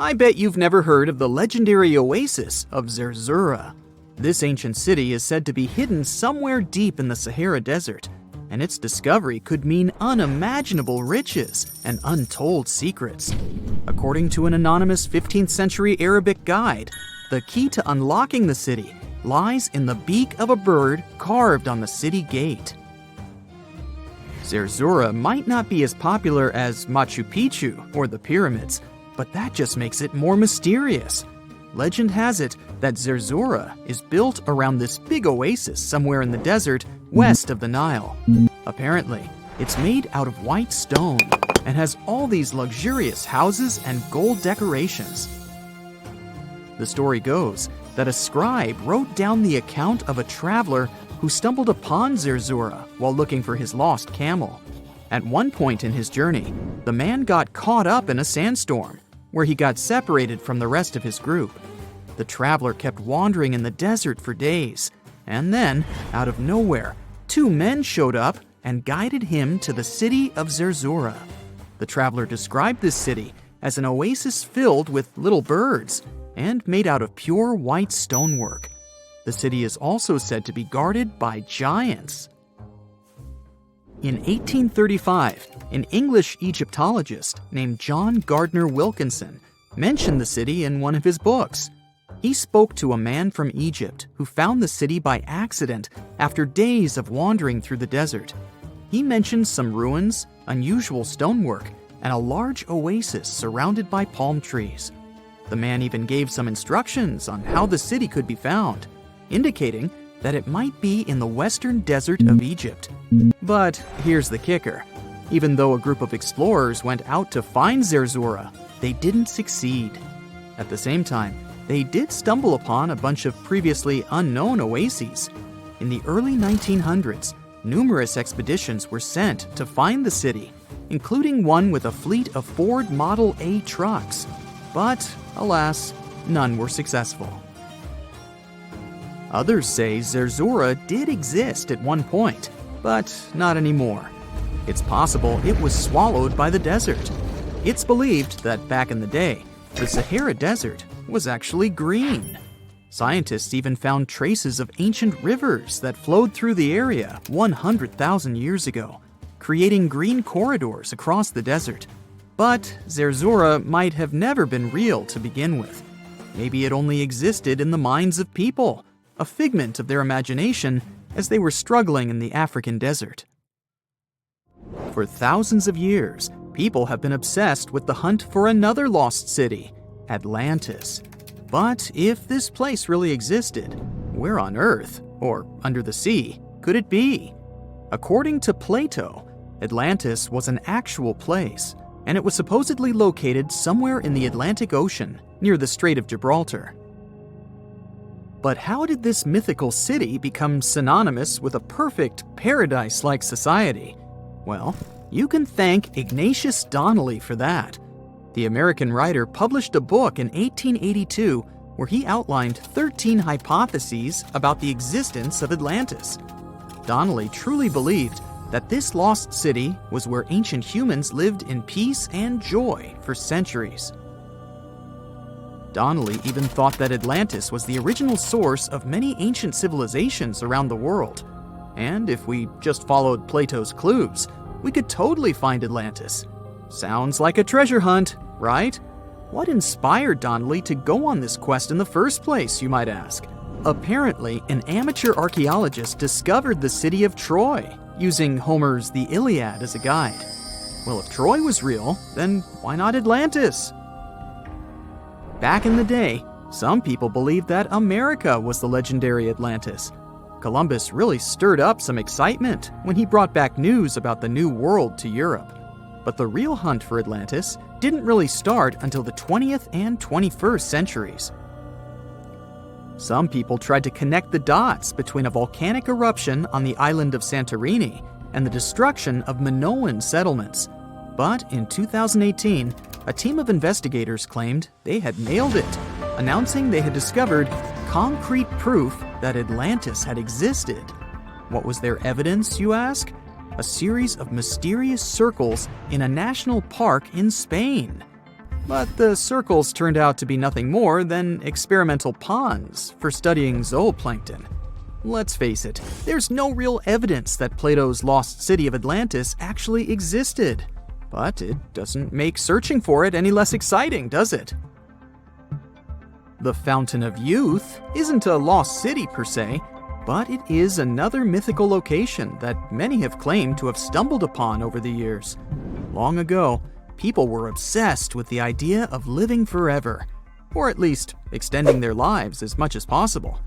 I bet you've never heard of the legendary oasis of Zerzura. This ancient city is said to be hidden somewhere deep in the Sahara Desert, and its discovery could mean unimaginable riches and untold secrets. According to an anonymous 15th century Arabic guide, the key to unlocking the city lies in the beak of a bird carved on the city gate. Zerzura might not be as popular as Machu Picchu or the pyramids, but that just makes it more mysterious. Legend has it that Zerzura is built around this big oasis somewhere in the desert west of the Nile. Apparently, it's made out of white stone and has all these luxurious houses and gold decorations. The story goes that a scribe wrote down the account of a traveler who stumbled upon Zerzura while looking for his lost camel. At one point in his journey, the man got caught up in a sandstorm, where he got separated from the rest of his group. The traveler kept wandering in the desert for days, and then, out of nowhere, two men showed up and guided him to the city of Zerzura. The traveler described this city as an oasis filled with little birds and made out of pure white stonework. The city is also said to be guarded by giants. In 1835, an English Egyptologist named John Gardner Wilkinson mentioned the city in one of his books. He spoke to a man from Egypt who found the city by accident after days of wandering through the desert. He mentioned some ruins, unusual stonework, and a large oasis surrounded by palm trees. The man even gave some instructions on how the city could be found, indicating that it might be in the western desert of Egypt. But here's the kicker. Even though a group of explorers went out to find Zerzura, they didn't succeed. At the same time, they did stumble upon a bunch of previously unknown oases. In the early 1900s, numerous expeditions were sent to find the city, including one with a fleet of Ford Model A trucks. But, alas, none were successful. Others say Zerzura did exist at one point, but not anymore. It's possible it was swallowed by the desert. It's believed that back in the day, the Sahara Desert was actually green. Scientists even found traces of ancient rivers that flowed through the area 100,000 years ago, creating green corridors across the desert. But Zerzura might have never been real to begin with. Maybe it only existed in the minds of people, a figment of their imagination as they were struggling in the African desert. For thousands of years, people have been obsessed with the hunt for another lost city, Atlantis. But if this place really existed, where on Earth, or under the sea, could it be? According to Plato, Atlantis was an actual place, and it was supposedly located somewhere in the Atlantic Ocean, near the Strait of Gibraltar. But how did this mythical city become synonymous with a perfect, paradise-like society? Well, you can thank Ignatius Donnelly for that. The American writer published a book in 1882 where he outlined 13 hypotheses about the existence of Atlantis. Donnelly truly believed that this lost city was where ancient humans lived in peace and joy for centuries. Donnelly even thought that Atlantis was the original source of many ancient civilizations around the world. And if we just followed Plato's clues, we could totally find Atlantis. Sounds like a treasure hunt, right? What inspired Donnelly to go on this quest in the first place, you might ask? Apparently, an amateur archaeologist discovered the city of Troy, using Homer's The Iliad as a guide. Well, if Troy was real, then why not Atlantis? Back in the day, some people believed that America was the legendary Atlantis. Columbus really stirred up some excitement when he brought back news about the New World to Europe. But the real hunt for Atlantis didn't really start until the 20th and 21st centuries. Some people tried to connect the dots between a volcanic eruption on the island of Santorini and the destruction of Minoan settlements. But in 2018, a team of investigators claimed they had nailed it, announcing they had discovered concrete proof that Atlantis had existed. What was their evidence, you ask? A series of mysterious circles in a national park in Spain. But the circles turned out to be nothing more than experimental ponds for studying zooplankton. Let's face it, there's no real evidence that Plato's lost city of Atlantis actually existed. But it doesn't make searching for it any less exciting, does it? The Fountain of Youth isn't a lost city per se, but it is another mythical location that many have claimed to have stumbled upon over the years. Long ago, people were obsessed with the idea of living forever, or at least extending their lives as much as possible.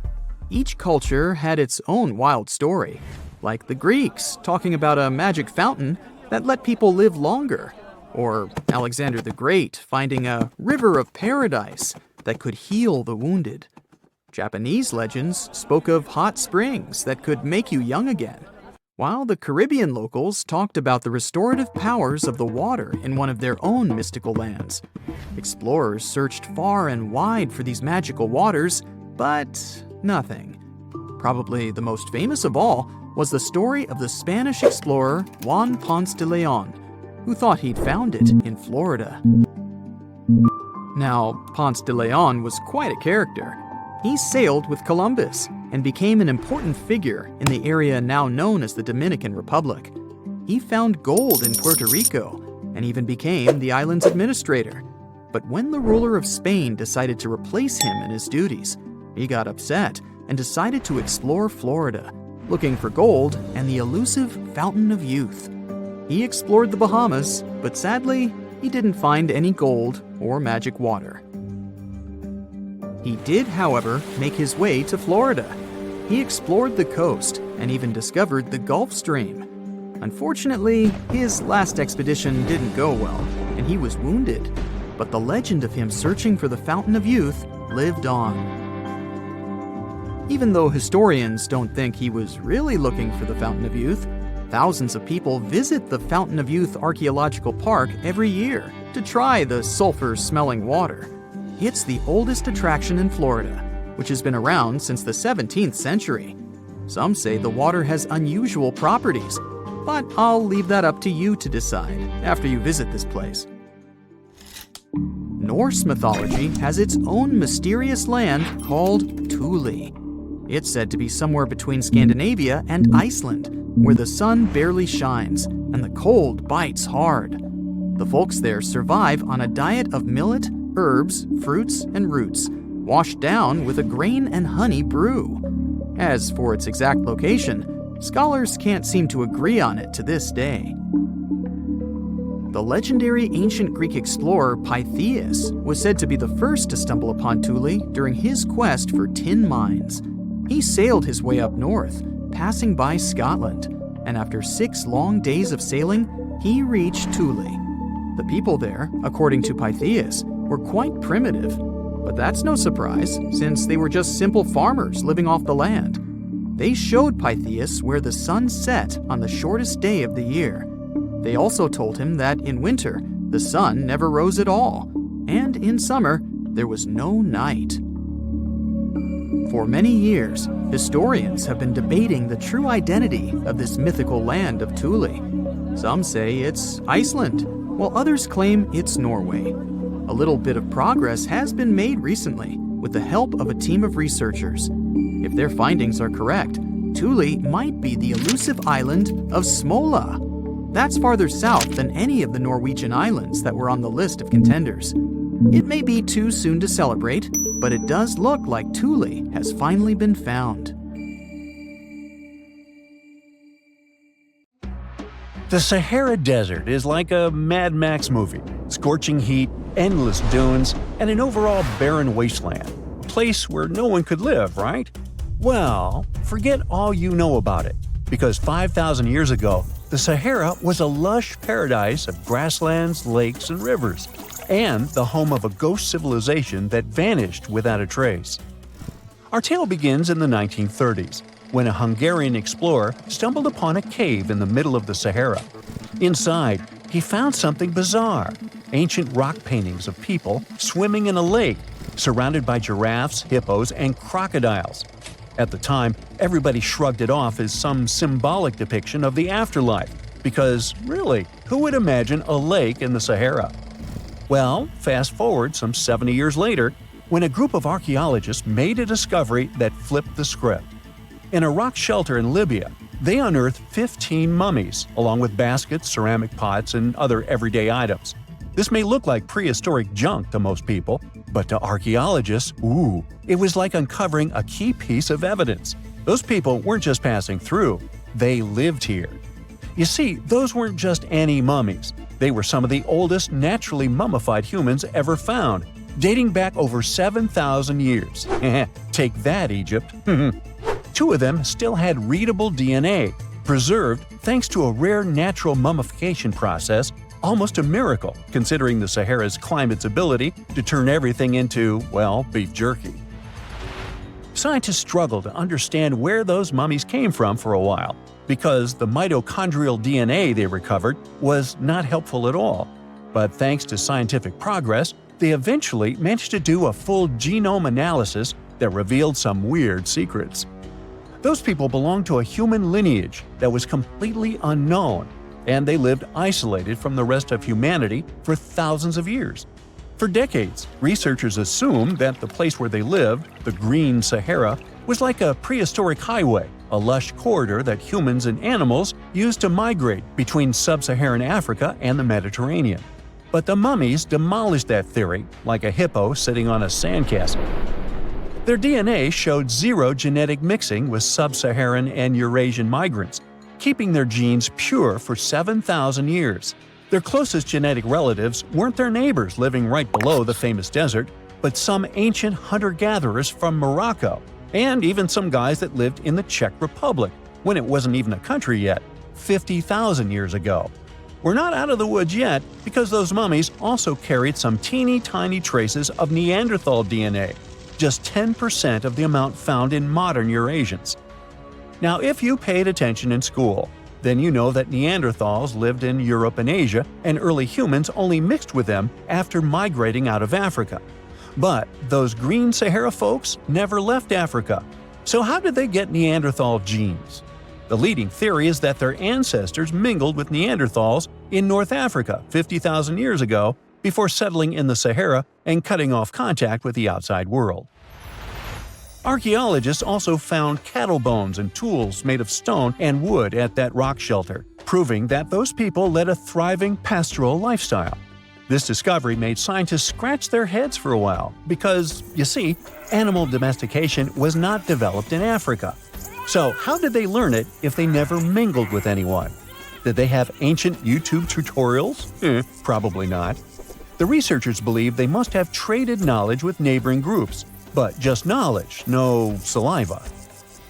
Each culture had its own wild story, like the Greeks talking about a magic fountain that let people live longer, or Alexander the Great finding a river of paradise that could heal the wounded. Japanese legends spoke of hot springs that could make you young again, while the Caribbean locals talked about the restorative powers of the water in one of their own mystical lands. Explorers searched far and wide for these magical waters, but nothing. Probably the most famous of all was the story of the Spanish explorer Juan Ponce de Leon, who thought he'd found it in Florida. Now, Ponce de Leon was quite a character. He sailed with Columbus and became an important figure in the area now known as the Dominican Republic. He found gold in Puerto Rico and even became the island's administrator. But when the ruler of Spain decided to replace him in his duties, he got upset and decided to explore Florida, looking for gold and the elusive Fountain of Youth. He explored the Bahamas, but sadly, he didn't find any gold or magic water. He did, however, make his way to Florida. He explored the coast and even discovered the Gulf Stream. Unfortunately, his last expedition didn't go well, and he was wounded. But the legend of him searching for the Fountain of Youth lived on. Even though historians don't think he was really looking for the Fountain of Youth, thousands of people visit the Fountain of Youth Archaeological Park every year to try the sulfur-smelling water. It's the oldest attraction in Florida, which has been around since the 17th century. Some say the water has unusual properties, but I'll leave that up to you to decide after you visit this place. Norse mythology has its own mysterious land called Thule. It's said to be somewhere between Scandinavia and Iceland, where the sun barely shines and the cold bites hard. The folks there survive on a diet of millet, herbs, fruits, and roots, washed down with a grain and honey brew. As for its exact location, scholars can't seem to agree on it to this day. The legendary ancient Greek explorer Pytheas was said to be the first to stumble upon Thule during his quest for tin mines. He sailed his way up north, passing by Scotland, and after 6 long days of sailing, he reached Thule. The people there, according to Pytheas, were quite primitive, but that's no surprise since they were just simple farmers living off the land. They showed Pytheas where the sun set on the shortest day of the year. They also told him that in winter, the sun never rose at all, and in summer, there was no night. For many years, historians have been debating the true identity of this mythical land of Thule. Some say it's Iceland, while others claim it's Norway. A little bit of progress has been made recently with the help of a team of researchers. If their findings are correct, Thule might be the elusive island of Smola. That's farther south than any of the Norwegian islands that were on the list of contenders. It may be too soon to celebrate, but it does look like Thule has finally been found. The Sahara Desert is like a Mad Max movie. Scorching heat, endless dunes, and an overall barren wasteland. A place where no one could live, right? Well, forget all you know about it, because 5,000 years ago, the Sahara was a lush paradise of grasslands, lakes, and rivers, and the home of a ghost civilization that vanished without a trace. Our tale begins in the 1930s, when a Hungarian explorer stumbled upon a cave in the middle of the Sahara. Inside, he found something bizarre: ancient rock paintings of people swimming in a lake, surrounded by giraffes, hippos, and crocodiles. At the time, everybody shrugged it off as some symbolic depiction of the afterlife, because, really, who would imagine a lake in the Sahara? Well, fast forward some 70 years later, when a group of archaeologists made a discovery that flipped the script. In a rock shelter in Libya, they unearthed 15 mummies, along with baskets, ceramic pots, and other everyday items. This may look like prehistoric junk to most people, but to archaeologists, it was like uncovering a key piece of evidence. Those people weren't just passing through, they lived here. You see, those weren't just any mummies. They were some of the oldest naturally mummified humans ever found, dating back over 7,000 years. Take that, Egypt. 2 of them still had readable DNA, preserved thanks to a rare natural mummification process, almost a miracle considering the Sahara's climate's ability to turn everything into, well, beef jerky. Scientists struggled to understand where those mummies came from for a while, because the mitochondrial DNA they recovered was not helpful at all. But thanks to scientific progress, they eventually managed to do a full genome analysis that revealed some weird secrets. Those people belonged to a human lineage that was completely unknown, and they lived isolated from the rest of humanity for thousands of years. For decades, researchers assumed that the place where they lived, the Green Sahara, was like a prehistoric highway, a lush corridor that humans and animals used to migrate between sub-Saharan Africa and the Mediterranean. But the mummies demolished that theory, like a hippo sitting on a sandcastle. Their DNA showed zero genetic mixing with sub-Saharan and Eurasian migrants, keeping their genes pure for 7,000 years. Their closest genetic relatives weren't their neighbors living right below the famous desert, but some ancient hunter-gatherers from Morocco, and even some guys that lived in the Czech Republic, when it wasn't even a country yet, 50,000 years ago. We're not out of the woods yet, because those mummies also carried some teeny-tiny traces of Neanderthal DNA, just 10% of the amount found in modern Eurasians. Now, if you paid attention in school, then you know that Neanderthals lived in Europe and Asia, and early humans only mixed with them after migrating out of Africa. But those Green Sahara folks never left Africa. So how did they get Neanderthal genes? The leading theory is that their ancestors mingled with Neanderthals in North Africa 50,000 years ago before settling in the Sahara and cutting off contact with the outside world. Archaeologists also found cattle bones and tools made of stone and wood at that rock shelter, proving that those people led a thriving pastoral lifestyle. This discovery made scientists scratch their heads for a while because, you see, animal domestication was not developed in Africa. So how did they learn it if they never mingled with anyone? Did they have ancient YouTube tutorials? Probably not. The researchers believe they must have traded knowledge with neighboring groups, but just knowledge, no saliva.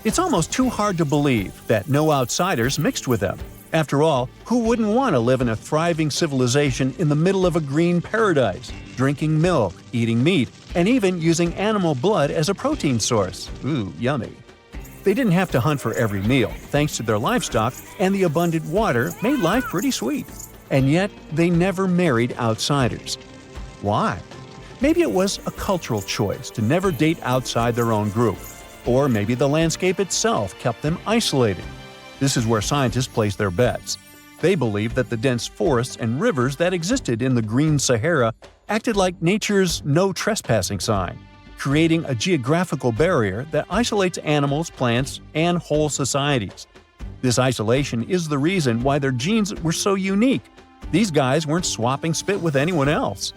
It's almost too hard to believe that no outsiders mixed with them. After all, who wouldn't want to live in a thriving civilization in the middle of a green paradise, drinking milk, eating meat, and even using animal blood as a protein source? Ooh, yummy. They didn't have to hunt for every meal, thanks to their livestock, and the abundant water made life pretty sweet. And yet, they never married outsiders. Why? Maybe it was a cultural choice to never date outside their own group. Or maybe the landscape itself kept them isolated. This is where scientists place their bets. They believe that the dense forests and rivers that existed in the Green Sahara acted like nature's no trespassing sign, creating a geographical barrier that isolates animals, plants, and whole societies. This isolation is the reason why their genes were so unique. These guys weren't swapping spit with anyone else.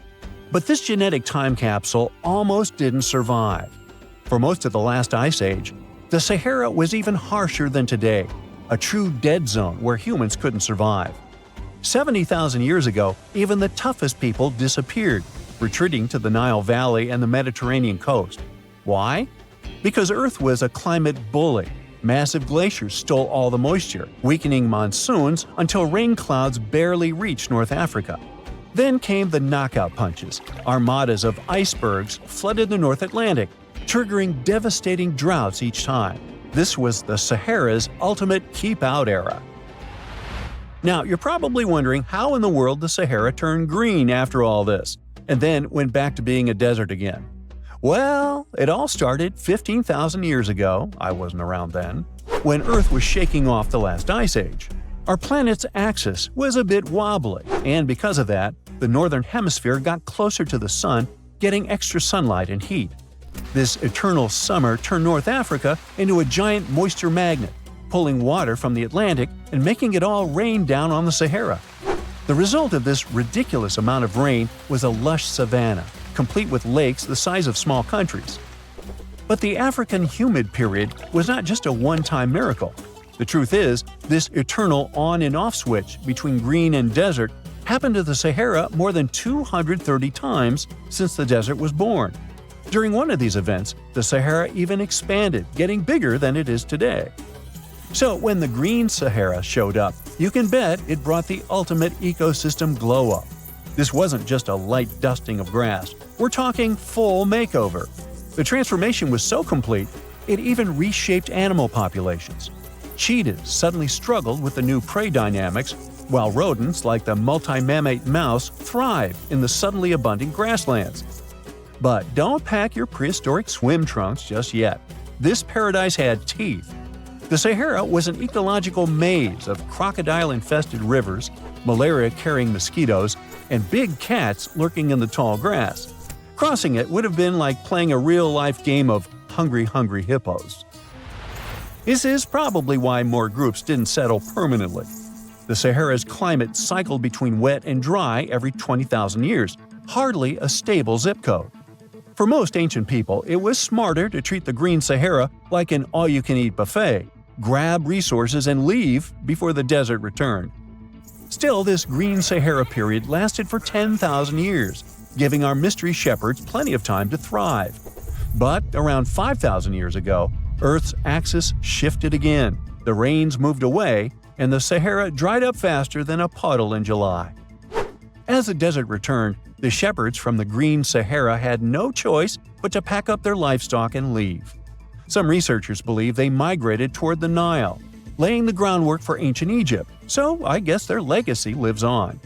But this genetic time capsule almost didn't survive. For most of the last ice age, the Sahara was even harsher than today, a true dead zone where humans couldn't survive. 70,000 years ago, even the toughest people disappeared, retreating to the Nile Valley and the Mediterranean coast. Why? Because Earth was a climate bully. Massive glaciers stole all the moisture, weakening monsoons until rain clouds barely reached North Africa. Then came the knockout punches. Armadas of icebergs flooded the North Atlantic, triggering devastating droughts each time. This was the Sahara's ultimate keep-out era. Now, you're probably wondering how in the world the Sahara turned green after all this, and then went back to being a desert again. Well, it all started 15,000 years ago, I wasn't around then, when Earth was shaking off the last ice age. Our planet's axis was a bit wobbly, and because of that, the northern hemisphere got closer to the sun, getting extra sunlight and heat. This eternal summer turned North Africa into a giant moisture magnet, pulling water from the Atlantic and making it all rain down on the Sahara. The result of this ridiculous amount of rain was a lush savanna, complete with lakes the size of small countries. But the African humid period was not just a one-time miracle. The truth is, this eternal on and off switch between green and desert happened to the Sahara more than 230 times since the desert was born. During one of these events, the Sahara even expanded, getting bigger than it is today. So when the green Sahara showed up, you can bet it brought the ultimate ecosystem glow-up. This wasn't just a light dusting of grass. We're talking full makeover. The transformation was so complete, it even reshaped animal populations. Cheetahs suddenly struggled with the new prey dynamics, while rodents like the multi-mammate mouse thrive in the suddenly abundant grasslands. But don't pack your prehistoric swim trunks just yet. This paradise had teeth. The Sahara was an ecological maze of crocodile-infested rivers, malaria-carrying mosquitoes, and big cats lurking in the tall grass. Crossing it would have been like playing a real-life game of Hungry Hippos. This is probably why more groups didn't settle permanently. The Sahara's climate cycled between wet and dry every 20,000 years, hardly a stable zip code. For most ancient people, it was smarter to treat the green Sahara like an all-you-can-eat buffet, grab resources and leave before the desert returned. Still, this green Sahara period lasted for 10,000 years, giving our mystery shepherds plenty of time to thrive. But around 5,000 years ago, Earth's axis shifted again, the rains moved away, and the Sahara dried up faster than a puddle in July. As the desert returned, the shepherds from the green Sahara had no choice but to pack up their livestock and leave. Some researchers believe they migrated toward the Nile, laying the groundwork for ancient Egypt, so I guess their legacy lives on.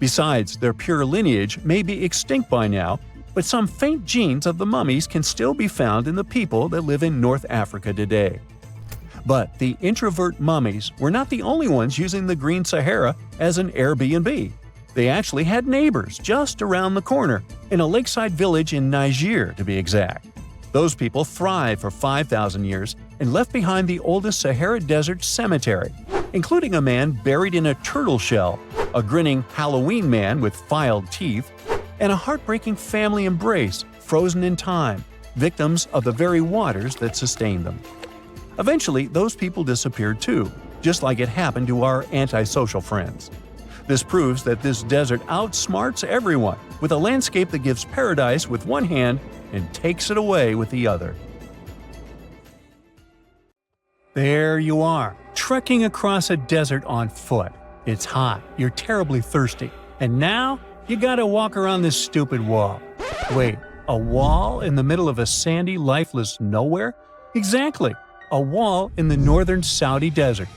Besides, their pure lineage may be extinct by now, but some faint genes of the mummies can still be found in the people that live in North Africa today. But the introvert mummies were not the only ones using the green Sahara as an Airbnb. They actually had neighbors just around the corner, in a lakeside village in Niger to be exact. Those people thrived for 5,000 years and left behind the oldest Sahara Desert cemetery, including a man buried in a turtle shell, a grinning Halloween man with filed teeth, and a heartbreaking family embrace frozen in time, victims of the very waters that sustained them. Eventually, those people disappeared too, just like it happened to our antisocial friends. This proves that this desert outsmarts everyone, with a landscape that gives paradise with one hand and takes it away with the other. There you are, trekking across a desert on foot. It's hot, you're terribly thirsty, and now you gotta walk around this stupid wall. Wait, a wall in the middle of a sandy, lifeless nowhere? Exactly, a wall in the northern Saudi desert.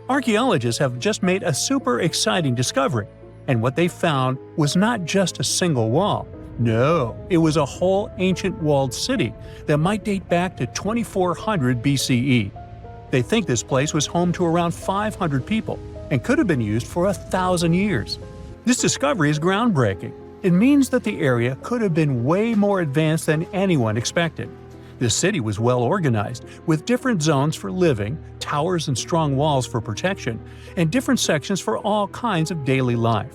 Archaeologists have just made a super exciting discovery, and what they found was not just a single wall. No, it was a whole ancient walled city that might date back to 2400 BCE. They think this place was home to around 500 people and could have been used for 1,000 years. This discovery is groundbreaking. It means that the area could have been way more advanced than anyone expected. This city was well organized, with different zones for living, towers and strong walls for protection, and different sections for all kinds of daily life.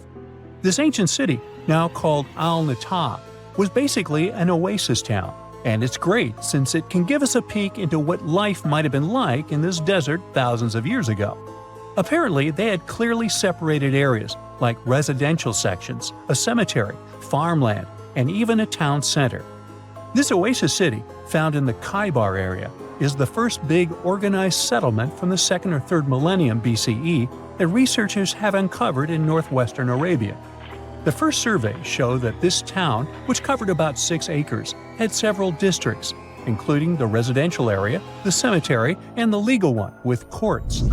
This ancient city, now called Al-Natab, was basically an oasis town, and it's great since it can give us a peek into what life might have been like in this desert thousands of years ago. Apparently, they had clearly separated areas, like residential sections, a cemetery, farmland, and even a town center. This oasis city, found in the Khaybar area, is the first big organized settlement from the 2nd or 3rd millennium BCE that researchers have uncovered in northwestern Arabia. The first survey showed that this town, which covered about 6 acres, had several districts, including the residential area, the cemetery, and the legal one, with courts.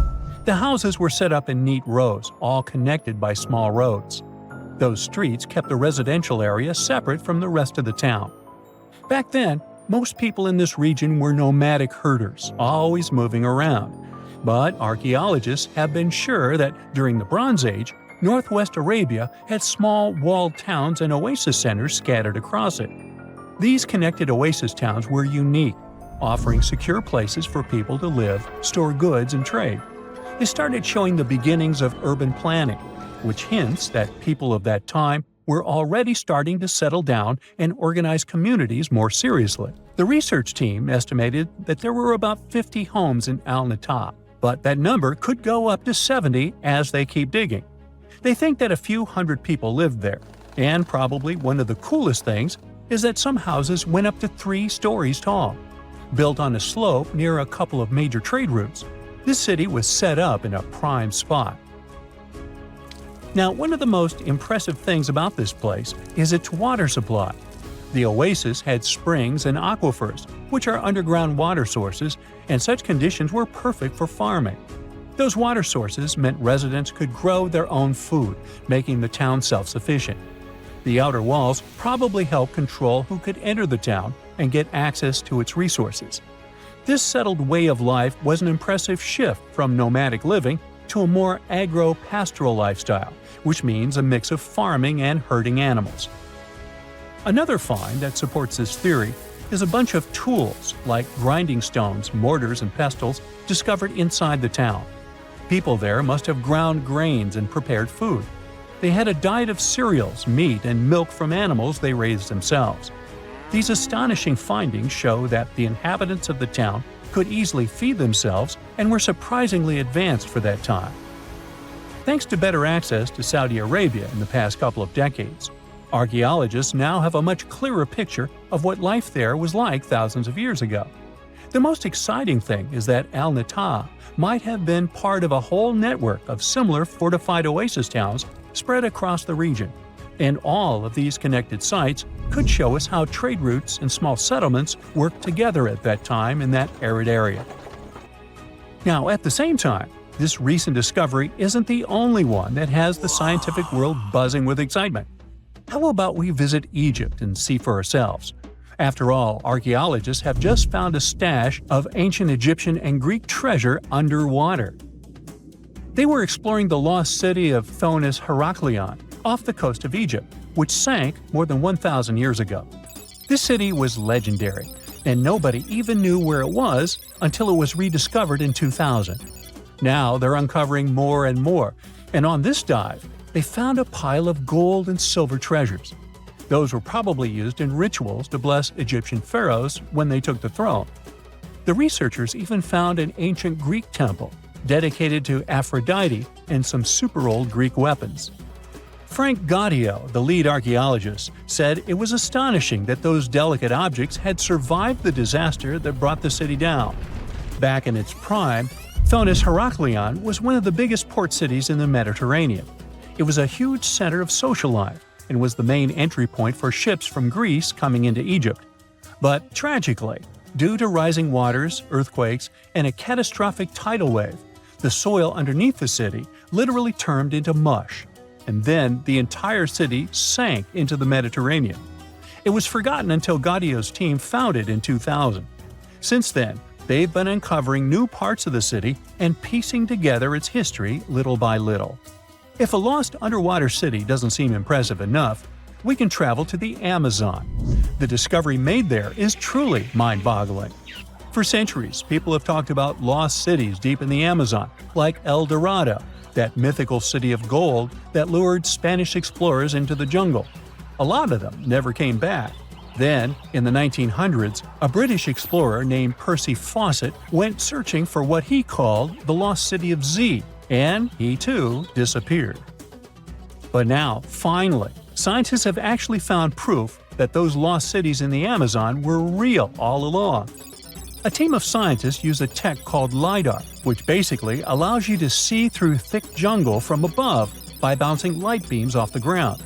The houses were set up in neat rows, all connected by small roads. Those streets kept the residential area separate from the rest of the town. Back then, most people in this region were nomadic herders, always moving around. But archaeologists have been sure that during the Bronze Age, Northwest Arabia had small walled towns and oasis centers scattered across it. These connected oasis towns were unique, offering secure places for people to live, store goods, and trade. They started showing the beginnings of urban planning, which hints that people of that time were already starting to settle down and organize communities more seriously. The research team estimated that there were about 50 homes in Al-Natta, but that number could go up to 70 as they keep digging. They think that a few hundred people lived there, and probably one of the coolest things is that some houses went up to 3 stories tall. Built on a slope near a couple of major trade routes, this city was set up in a prime spot. Now, one of the most impressive things about this place is its water supply. The oasis had springs and aquifers, which are underground water sources, and such conditions were perfect for farming. Those water sources meant residents could grow their own food, making the town self-sufficient. The outer walls probably helped control who could enter the town and get access to its resources. This settled way of life was an impressive shift from nomadic living to a more agro-pastoral lifestyle, which means a mix of farming and herding animals. Another find that supports this theory is a bunch of tools like grinding stones, mortars, and pestles discovered inside the town. People there must have ground grains and prepared food. They had a diet of cereals, meat, and milk from animals they raised themselves. These astonishing findings show that the inhabitants of the town could easily feed themselves and were surprisingly advanced for that time. Thanks to better access to Saudi Arabia in the past couple of decades, archaeologists now have a much clearer picture of what life there was like thousands of years ago. The most exciting thing is that Al-Natta might have been part of a whole network of similar fortified oasis towns spread across the region, and all of these connected sites could show us how trade routes and small settlements worked together at that time in that arid area. Now, at the same time, this recent discovery isn't the only one that has the scientific world buzzing with excitement. How about we visit Egypt and see for ourselves? After all, archaeologists have just found a stash of ancient Egyptian and Greek treasure underwater. They were exploring the lost city of Thonis Heraklion off the coast of Egypt, which sank more than 1,000 years ago. This city was legendary, and nobody even knew where it was until it was rediscovered in 2000. Now they're uncovering more and more, and on this dive, they found a pile of gold and silver treasures. Those were probably used in rituals to bless Egyptian pharaohs when they took the throne. The researchers even found an ancient Greek temple dedicated to Aphrodite and some super old Greek weapons. Frank Gaudio, the lead archaeologist, said it was astonishing that those delicate objects had survived the disaster that brought the city down. Back in its prime, Thonis Heraklion was one of the biggest port cities in the Mediterranean. It was a huge center of social life and was the main entry point for ships from Greece coming into Egypt. But tragically, due to rising waters, earthquakes, and a catastrophic tidal wave, the soil underneath the city literally turned into mush, and then the entire city sank into the Mediterranean. It was forgotten until Gaudio's team found it in 2000. Since then, they've been uncovering new parts of the city and piecing together its history little by little. If a lost underwater city doesn't seem impressive enough, we can travel to the Amazon. The discovery made there is truly mind-boggling. For centuries, people have talked about lost cities deep in the Amazon, like El Dorado, that mythical city of gold that lured Spanish explorers into the jungle. A lot of them never came back. Then, in the 1900s, a British explorer named Percy Fawcett went searching for what he called the lost city of Z, and he too disappeared. But now, finally, scientists have actually found proof that those lost cities in the Amazon were real all along. A team of scientists use a tech called LiDAR, which basically allows you to see through thick jungle from above by bouncing light beams off the ground.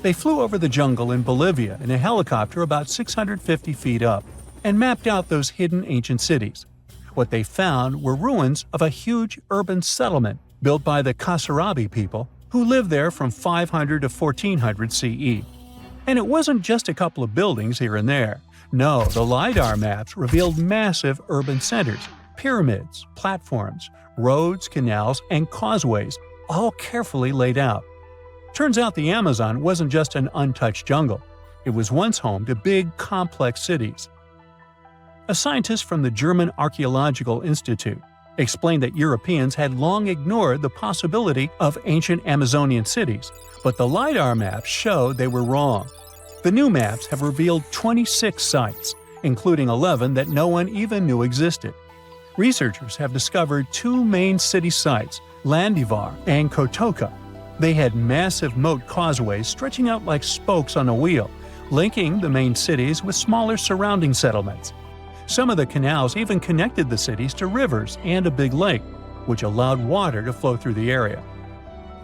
They flew over the jungle in Bolivia in a helicopter about 650 feet up and mapped out those hidden ancient cities. What they found were ruins of a huge urban settlement built by the Kasarabi people who lived there from 500 to 1400 CE. And it wasn't just a couple of buildings here and there. No, the LiDAR maps revealed massive urban centers, pyramids, platforms, roads, canals, and causeways, all carefully laid out. Turns out the Amazon wasn't just an untouched jungle. It was once home to big, complex cities. A scientist from the German Archaeological Institute explained that Europeans had long ignored the possibility of ancient Amazonian cities, but the LiDAR maps showed they were wrong. The new maps have revealed 26 sites, including 11 that no one even knew existed. Researchers have discovered two main city sites, Landivar and Kotoka. They had massive moat causeways stretching out like spokes on a wheel, linking the main cities with smaller surrounding settlements. Some of the canals even connected the cities to rivers and a big lake, which allowed water to flow through the area.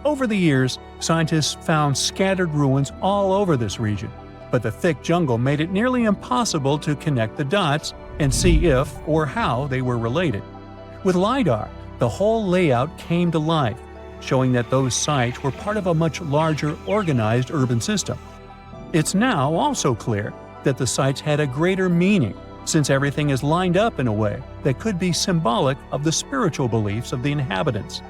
Over the years, scientists found scattered ruins all over this region, but the thick jungle made it nearly impossible to connect the dots and see if or how they were related. With LiDAR, the whole layout came to life, showing that those sites were part of a much larger, organized urban system. It's now also clear that the sites had a greater meaning, since everything is lined up in a way that could be symbolic of the spiritual beliefs of the inhabitants.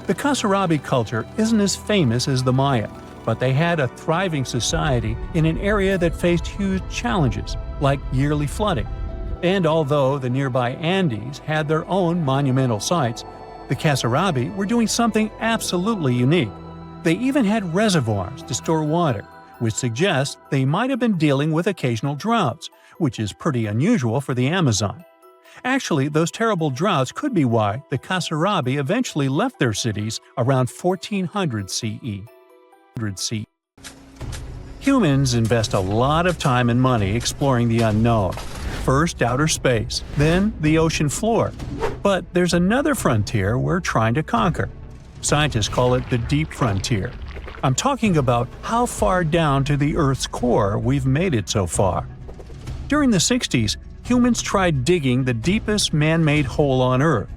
The Kasarabi culture isn't as famous as the Maya, but they had a thriving society in an area that faced huge challenges, like yearly flooding. And although the nearby Andes had their own monumental sites, the Kasarabi were doing something absolutely unique. They even had reservoirs to store water, which suggests they might have been dealing with occasional droughts, which is pretty unusual for the Amazon. Actually, those terrible droughts could be why the Kasarabi eventually left their cities around 1400 CE. Humans invest a lot of time and money exploring the unknown. First outer space, then the ocean floor. But there's another frontier we're trying to conquer. Scientists call it the deep frontier. I'm talking about how far down to the Earth's core we've made it so far. During the 60s, humans tried digging the deepest man-made hole on Earth.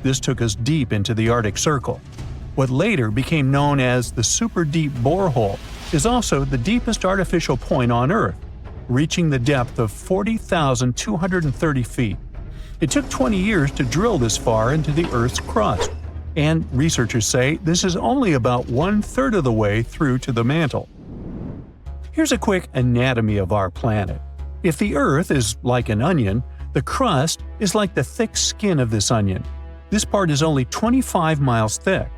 This took us deep into the Arctic Circle. What later became known as the super deep borehole is also the deepest artificial point on Earth, reaching the depth of 40,230 feet. It took 20 years to drill this far into the Earth's crust, and researchers say this is only about 1/3 of the way through to the mantle. Here's a quick anatomy of our planet. If the Earth is like an onion, the crust is like the thick skin of this onion. This part is only 25 miles thick.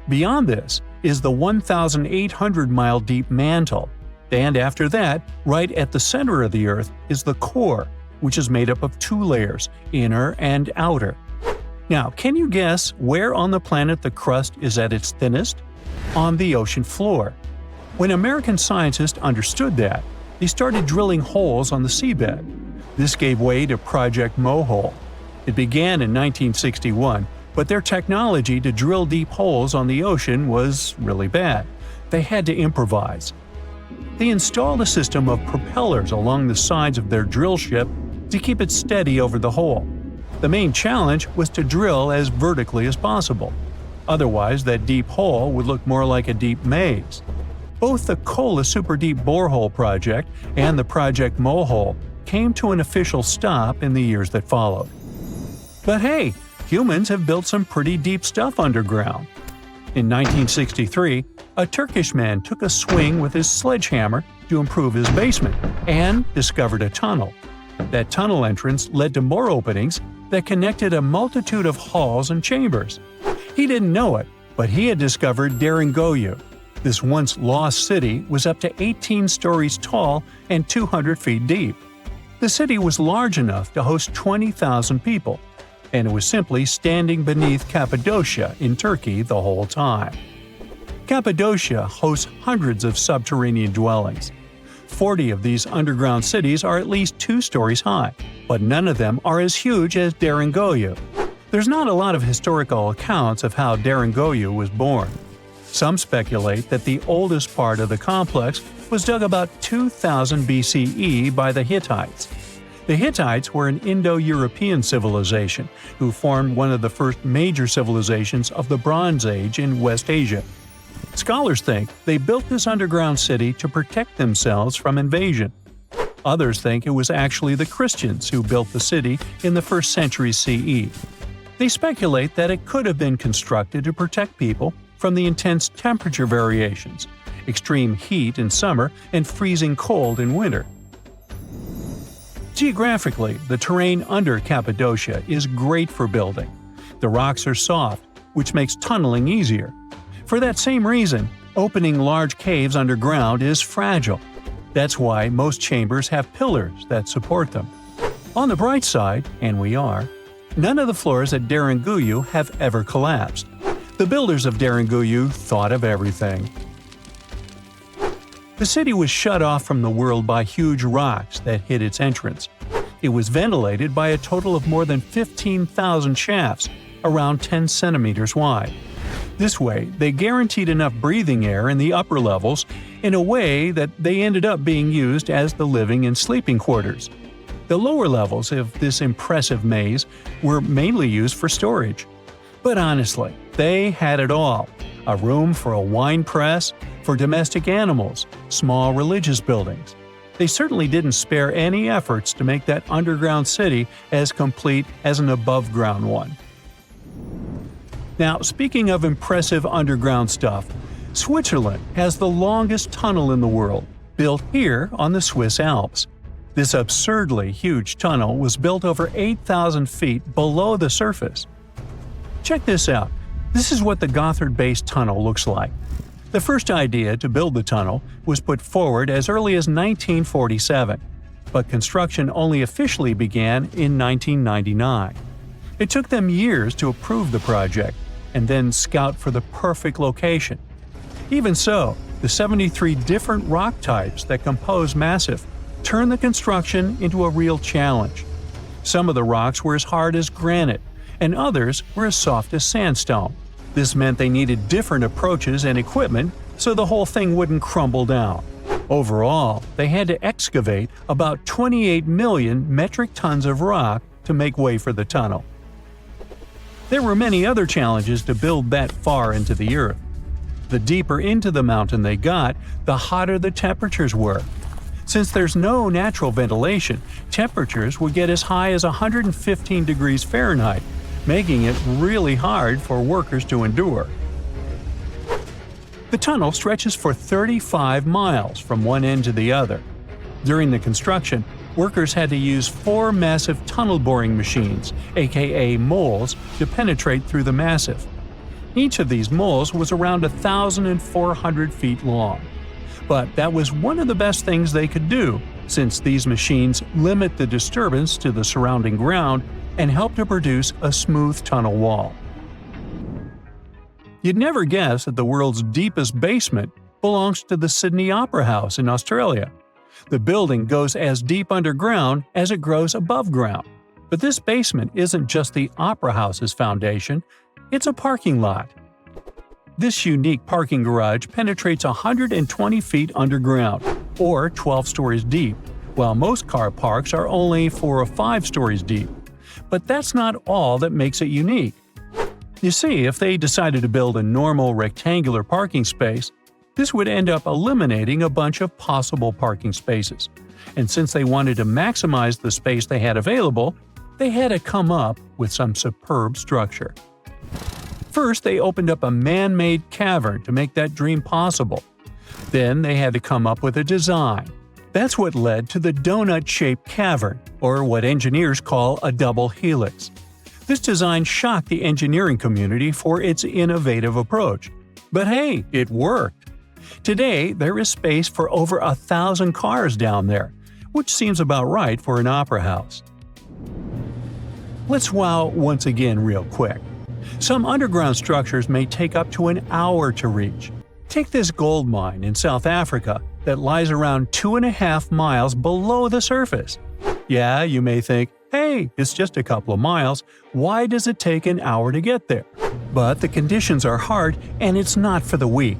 Beyond this is the 1,800-mile deep mantle. And after that, right at the center of the Earth is the core, which is made up of two layers, inner and outer. Now, can you guess where on the planet the crust is at its thinnest? On the ocean floor. When American scientists understood that, they started drilling holes on the seabed. This gave way to Project Mohole. It began in 1961, but their technology to drill deep holes on the ocean was really bad. They had to improvise. They installed a system of propellers along the sides of their drill ship to keep it steady over the hole. The main challenge was to drill as vertically as possible. Otherwise, that deep hole would look more like a deep maze. Both the Kola Super Deep Borehole project and the Project Mohole came to an official stop in the years that followed. But hey, humans have built some pretty deep stuff underground. In 1963, a Turkish man took a swing with his sledgehammer to improve his basement and discovered a tunnel. That tunnel entrance led to more openings that connected a multitude of halls and chambers. He didn't know it, but he had discovered Deringoyu. This once lost city was up to 18 stories tall and 200 feet deep. The city was large enough to host 20,000 people, and it was simply standing beneath Cappadocia in Turkey the whole time. Cappadocia hosts hundreds of subterranean dwellings. 40 of these underground cities are at least 2 stories high, but none of them are as huge as Deringoyu. There's not a lot of historical accounts of how Deringoyu was born. Some speculate that the oldest part of the complex was dug about 2000 BCE by the Hittites. The Hittites were an Indo-European civilization who formed one of the first major civilizations of the Bronze Age in West Asia. Scholars think they built this underground city to protect themselves from invasion. Others think it was actually the Christians who built the city in the 1st century CE. They speculate that it could have been constructed to protect people from the intense temperature variations, extreme heat in summer and freezing cold in winter. Geographically, the terrain under Cappadocia is great for building. The rocks are soft, which makes tunneling easier. For that same reason, opening large caves underground is fragile. That's why most chambers have pillars that support them. On the bright side, and we are, none of the floors at Deringuyu have ever collapsed. The builders of Deringuyu thought of everything. The city was shut off from the world by huge rocks that hid its entrance. It was ventilated by a total of more than 15,000 shafts, around 10 centimeters wide. This way, they guaranteed enough breathing air in the upper levels in a way that they ended up being used as the living and sleeping quarters. The lower levels of this impressive maze were mainly used for storage. But honestly, they had it all. A room for a wine press, for domestic animals, small religious buildings. They certainly didn't spare any efforts to make that underground city as complete as an above-ground one. Now, speaking of impressive underground stuff, Switzerland has the longest tunnel in the world, built here on the Swiss Alps. This absurdly huge tunnel was built over 8,000 feet below the surface. Check this out. This is what the Gotthard-based tunnel looks like. The first idea to build the tunnel was put forward as early as 1947, but construction only officially began in 1999. It took them years to approve the project and then scout for the perfect location. Even so, the 73 different rock types that compose Massif turned the construction into a real challenge. Some of the rocks were as hard as granite, and others were as soft as sandstone. This meant they needed different approaches and equipment so the whole thing wouldn't crumble down. Overall, they had to excavate about 28 million metric tons of rock to make way for the tunnel. There were many other challenges to build that far into the earth. The deeper into the mountain they got, the hotter the temperatures were. Since there's no natural ventilation, temperatures would get as high as 115 degrees Fahrenheit, making it really hard for workers to endure. The tunnel stretches for 35 miles from one end to the other. During the construction, workers had to use 4 massive tunnel boring machines, aka moles, to penetrate through the massif. Each of these moles was around 1,400 feet long. But that was one of the best things they could do, since these machines limit the disturbance to the surrounding ground and help to produce a smooth tunnel wall. You'd never guess that the world's deepest basement belongs to the Sydney Opera House in Australia. The building goes as deep underground as it grows above ground. But this basement isn't just the Opera House's foundation, it's a parking lot. This unique parking garage penetrates 120 feet underground, or 12 stories deep, while most car parks are only 4 or 5 stories deep. But that's not all that makes it unique. You see, if they decided to build a normal rectangular parking space, this would end up eliminating a bunch of possible parking spaces. And since they wanted to maximize the space they had available, they had to come up with some superb structure. First, they opened up a man-made cavern to make that dream possible. Then they had to come up with a design. That's what led to the donut-shaped cavern, or what engineers call a double helix. This design shocked the engineering community for its innovative approach. But hey, it worked. Today, there is space for over 1,000 cars down there, which seems about right for an opera house. Let's wow once again real quick. Some underground structures may take up to an hour to reach. Take this gold mine in South Africa that lies around 2.5 miles below the surface. Yeah, you may think, hey, it's just a couple of miles, why does it take an hour to get there? But the conditions are hard and it's not for the weak.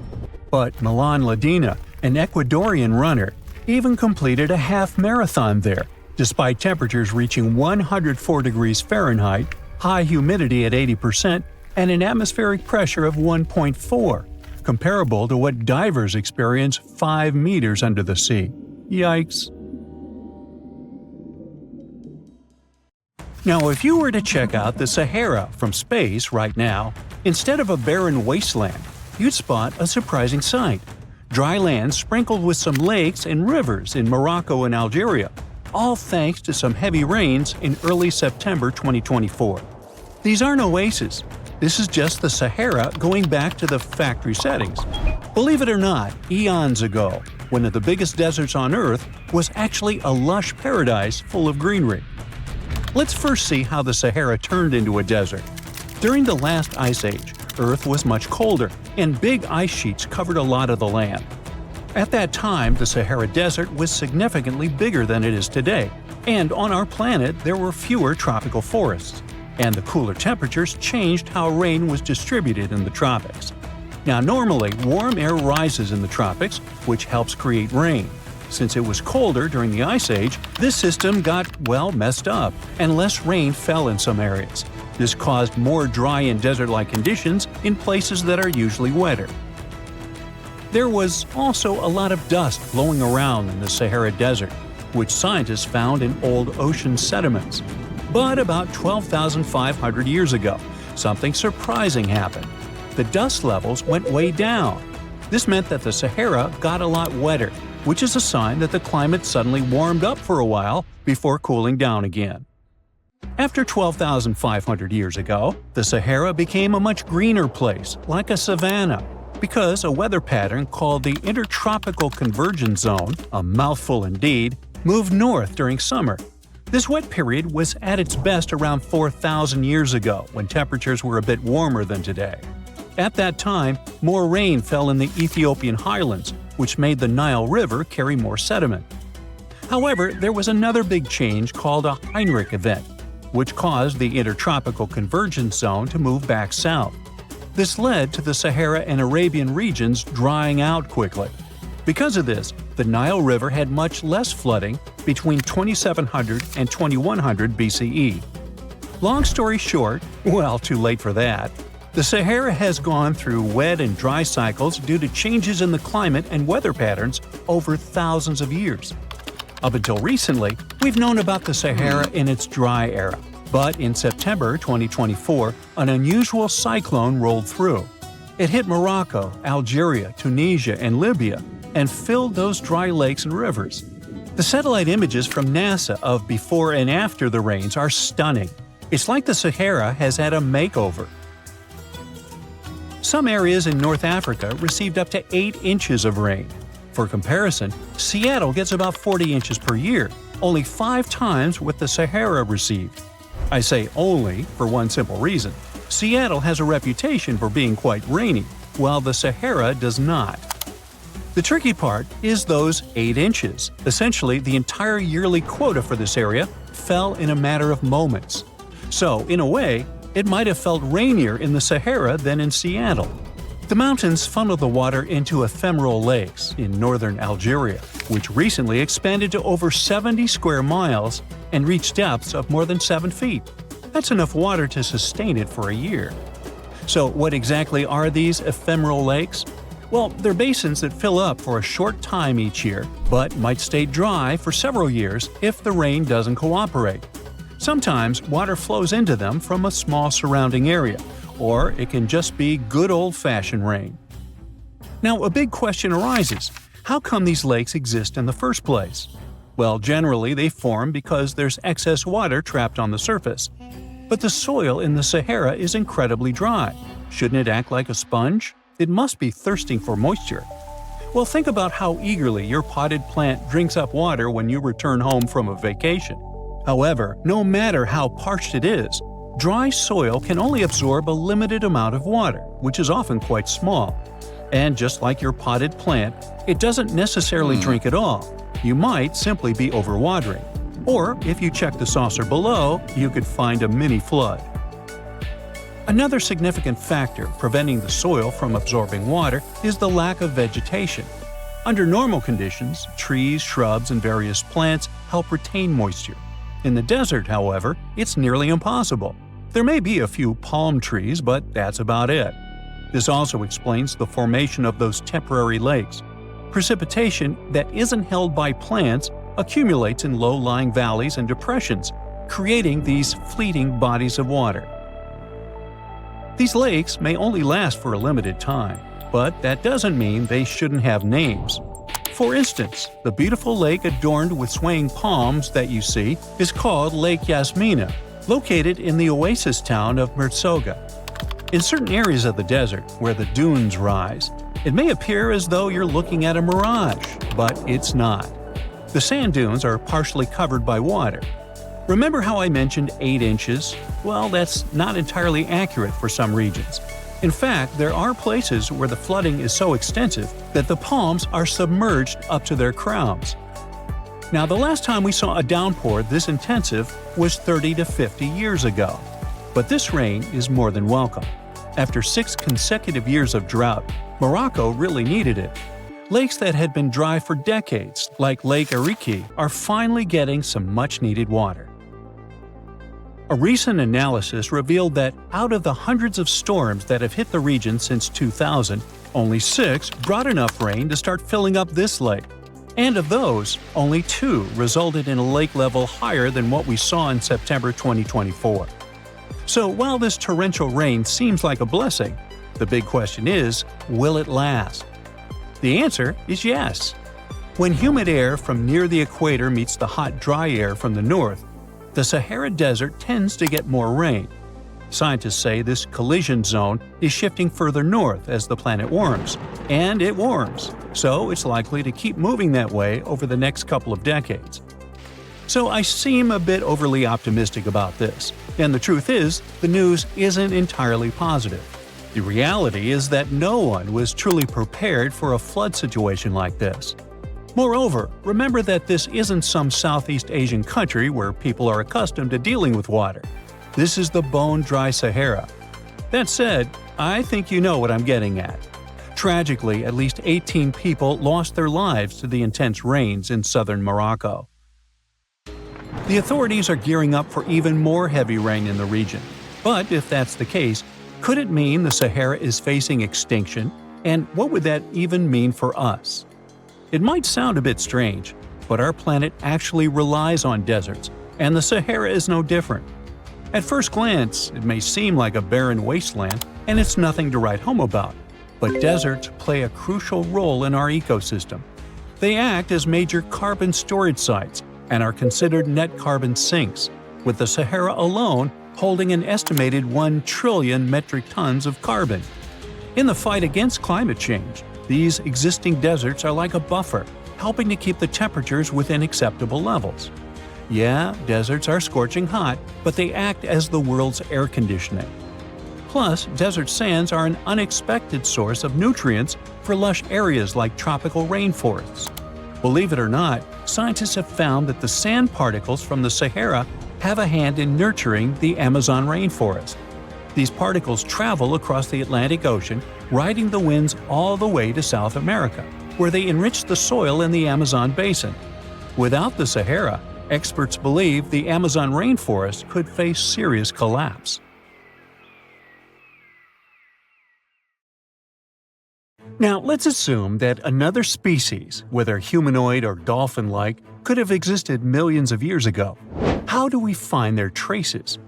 But Milan Ladina, an Ecuadorian runner, even completed a half marathon there, despite temperatures reaching 104 degrees Fahrenheit, high humidity at 80%, and an atmospheric pressure of 1.4, comparable to what divers experience 5 meters under the sea. Yikes. Now, if you were to check out the Sahara from space right now, instead of a barren wasteland, you'd spot a surprising sight: dry land sprinkled with some lakes and rivers in Morocco and Algeria, all thanks to some heavy rains in early September 2024. These aren't oases. This is just the Sahara going back to the factory settings. Believe it or not, eons ago, one of the biggest deserts on Earth was actually a lush paradise full of greenery. Let's first see how the Sahara turned into a desert. During the last ice age, Earth was much colder, and big ice sheets covered a lot of the land. At that time, the Sahara Desert was significantly bigger than it is today, and on our planet there were fewer tropical forests, and the cooler temperatures changed how rain was distributed in the tropics. Now, normally, warm air rises in the tropics, which helps create rain. Since it was colder during the Ice Age, this system got, messed up, and less rain fell in some areas. This caused more dry and desert-like conditions in places that are usually wetter. There was also a lot of dust blowing around in the Sahara Desert, which scientists found in old ocean sediments. But about 12,500 years ago, something surprising happened. The dust levels went way down. This meant that the Sahara got a lot wetter, which is a sign that the climate suddenly warmed up for a while before cooling down again. After 12,500 years ago, the Sahara became a much greener place, like a savanna, because a weather pattern called the Intertropical Convergence Zone, a mouthful indeed, moved north during summer. This wet period was at its best around 4,000 years ago, when temperatures were a bit warmer than today. At that time, more rain fell in the Ethiopian highlands, which made the Nile River carry more sediment. However, there was another big change called a Heinrich event, which caused the Intertropical Convergence Zone to move back south. This led to the Sahara and Arabian regions drying out quickly. Because of this, the Nile River had much less flooding between 2700 and 2100 BCE. Long story short, too late for that. The Sahara has gone through wet and dry cycles due to changes in the climate and weather patterns over thousands of years. Up until recently, we've known about the Sahara in its dry era. But in September 2024, an unusual cyclone rolled through. It hit Morocco, Algeria, Tunisia, and Libya, and filled those dry lakes and rivers. The satellite images from NASA of before and after the rains are stunning. It's like the Sahara has had a makeover. Some areas in North Africa received up to 8 inches of rain. For comparison, Seattle gets about 40 inches per year, only 5 times what the Sahara received. I say only for one simple reason. Seattle has a reputation for being quite rainy, while the Sahara does not. The tricky part is those 8 inches. Essentially, the entire yearly quota for this area fell in a matter of moments. So, in a way, it might have felt rainier in the Sahara than in Seattle. The mountains funnel the water into ephemeral lakes in northern Algeria, which recently expanded to over 70 square miles and reached depths of more than 7 feet. That's enough water to sustain it for a year. So what exactly are these ephemeral lakes? Well, they're basins that fill up for a short time each year, but might stay dry for several years if the rain doesn't cooperate. Sometimes water flows into them from a small surrounding area, or it can just be good old-fashioned rain. Now, a big question arises: how come these lakes exist in the first place? Well, generally they form because there's excess water trapped on the surface. But the soil in the Sahara is incredibly dry. Shouldn't it act like a sponge? It must be thirsting for moisture. Well, think about how eagerly your potted plant drinks up water when you return home from a vacation. However, no matter how parched it is, dry soil can only absorb a limited amount of water, which is often quite small. And just like your potted plant, it doesn't necessarily drink it all. You might simply be overwatering. Or, if you check the saucer below, you could find a mini flood. Another significant factor preventing the soil from absorbing water is the lack of vegetation. Under normal conditions, trees, shrubs, and various plants help retain moisture. In the desert, however, it's nearly impossible. There may be a few palm trees, but that's about it. This also explains the formation of those temporary lakes. Precipitation that isn't held by plants accumulates in low-lying valleys and depressions, creating these fleeting bodies of water. These lakes may only last for a limited time. but that doesn't mean they shouldn't have names. For instance, the beautiful lake adorned with swaying palms that you see is called Lake Yasmina, located in the oasis town of Merzoga. In certain areas of the desert, where the dunes rise, it may appear as though you're looking at a mirage, but it's not. The sand dunes are partially covered by water. Remember how I mentioned 8 inches? Well, that's not entirely accurate for some regions. In fact, there are places where the flooding is so extensive that the palms are submerged up to their crowns. Now, the last time we saw a downpour this intensive was 30 to 50 years ago. But this rain is more than welcome. After 6 consecutive years of drought, Morocco really needed it. Lakes that had been dry for decades, like Lake Ariki, are finally getting some much-needed water. A recent analysis revealed that out of the hundreds of storms that have hit the region since 2000, only 6 brought enough rain to start filling up this lake. And of those, only 2 resulted in a lake level higher than what we saw in September 2024. So while this torrential rain seems like a blessing, the big question is, will it last? The answer is yes. When humid air from near the equator meets the hot, dry air from the north, the Sahara Desert tends to get more rain. Scientists say this collision zone is shifting further north as the planet warms, and it warms, so it's likely to keep moving that way over the next couple of decades. So I seem a bit overly optimistic about this, and the truth is, the news isn't entirely positive. The reality is that no one was truly prepared for a flood situation like this. Moreover, remember that this isn't some Southeast Asian country where people are accustomed to dealing with water. This is the bone-dry Sahara. That said, I think you know what I'm getting at. Tragically, at least 18 people lost their lives to the intense rains in southern Morocco. The authorities are gearing up for even more heavy rain in the region. But if that's the case, could it mean the Sahara is facing extinction? And what would that even mean for us? It might sound a bit strange, but our planet actually relies on deserts, and the Sahara is no different. At first glance, it may seem like a barren wasteland, and it's nothing to write home about. But deserts play a crucial role in our ecosystem. They act as major carbon storage sites and are considered net carbon sinks, with the Sahara alone holding an estimated 1 trillion metric tons of carbon. In the fight against climate change, these existing deserts are like a buffer, helping to keep the temperatures within acceptable levels. Yeah, deserts are scorching hot, but they act as the world's air conditioning. Plus, desert sands are an unexpected source of nutrients for lush areas like tropical rainforests. Believe it or not, scientists have found that the sand particles from the Sahara have a hand in nurturing the Amazon rainforest. These particles travel across the Atlantic Ocean, riding the winds all the way to South America, where they enrich the soil in the Amazon basin. Without the Sahara, experts believe the Amazon rainforest could face serious collapse. Now, let's assume that another species, whether humanoid or dolphin-like, could have existed millions of years ago. How do we find their traces?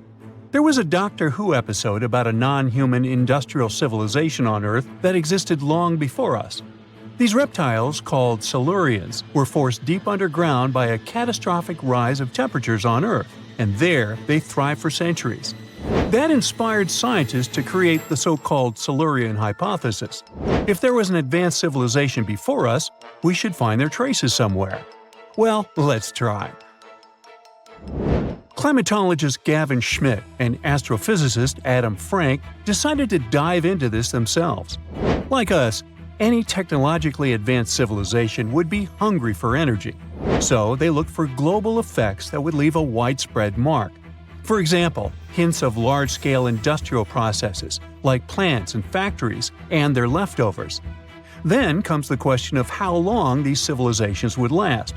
There was a Doctor Who episode about a non-human industrial civilization on Earth that existed long before us. These reptiles, called Silurians, were forced deep underground by a catastrophic rise of temperatures on Earth, and there they thrived for centuries. That inspired scientists to create the so-called Silurian hypothesis. If there was an advanced civilization before us, we should find their traces somewhere. Well, let's try. Climatologist Gavin Schmidt and astrophysicist Adam Frank decided to dive into this themselves. Like us, any technologically advanced civilization would be hungry for energy. So they looked for global effects that would leave a widespread mark. For example, hints of large-scale industrial processes, like plants and factories, and their leftovers. Then comes the question of how long these civilizations would last.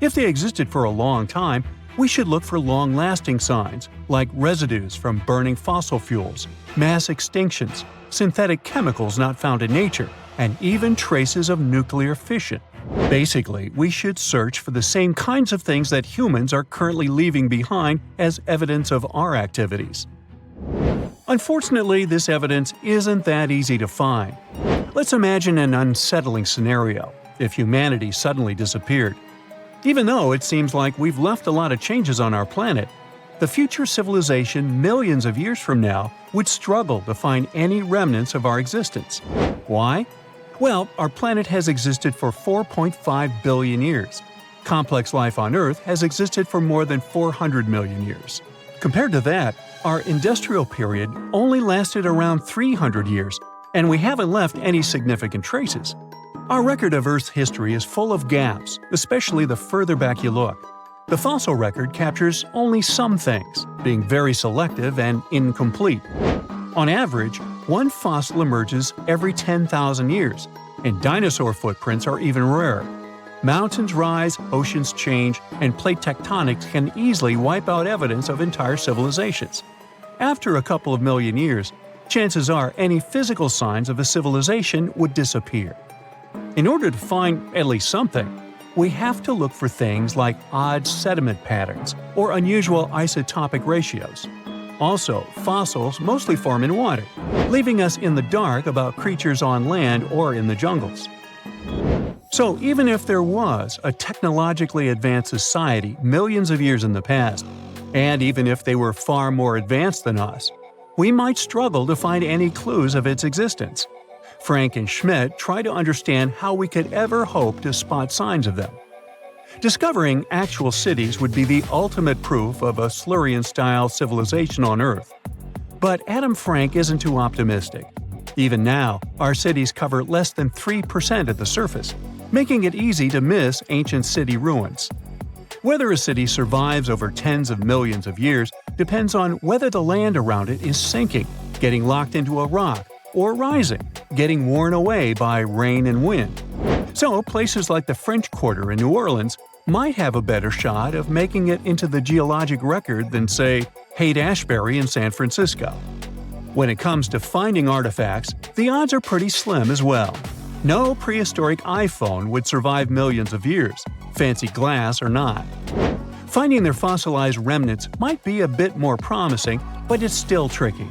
If they existed for a long time, we should look for long-lasting signs, like residues from burning fossil fuels, mass extinctions, synthetic chemicals not found in nature, and even traces of nuclear fission. Basically, we should search for the same kinds of things that humans are currently leaving behind as evidence of our activities. Unfortunately, this evidence isn't that easy to find. Let's imagine an unsettling scenario if humanity suddenly disappeared. Even though it seems like we've left a lot of changes on our planet, the future civilization millions of years from now would struggle to find any remnants of our existence. Why? Well, our planet has existed for 4.5 billion years. Complex life on Earth has existed for more than 400 million years. Compared to that, our industrial period only lasted around 300 years, and we haven't left any significant traces. Our record of Earth's history is full of gaps, especially the further back you look. The fossil record captures only some things, being very selective and incomplete. On average, one fossil emerges every 10,000 years, and dinosaur footprints are even rarer. Mountains rise, oceans change, and plate tectonics can easily wipe out evidence of entire civilizations. After a couple of million years, chances are any physical signs of a civilization would disappear. In order to find at least something, we have to look for things like odd sediment patterns or unusual isotopic ratios. Also, fossils mostly form in water, leaving us in the dark about creatures on land or in the jungles. So even if there was a technologically advanced society millions of years in the past, and even if they were far more advanced than us, we might struggle to find any clues of its existence. Frank and Schmidt try to understand how we could ever hope to spot signs of them. Discovering actual cities would be the ultimate proof of a Silurian-style civilization on Earth. But Adam Frank isn't too optimistic. Even now, our cities cover less than 3% of the surface, making it easy to miss ancient city ruins. Whether a city survives over tens of millions of years depends on whether the land around it is sinking, getting locked into a rock, or rising, getting worn away by rain and wind. So, places like the French Quarter in New Orleans might have a better shot of making it into the geologic record than, say, Haight-Ashbury in San Francisco. When it comes to finding artifacts, the odds are pretty slim as well. No prehistoric iPhone would survive millions of years, fancy glass or not. Finding their fossilized remnants might be a bit more promising, but it's still tricky.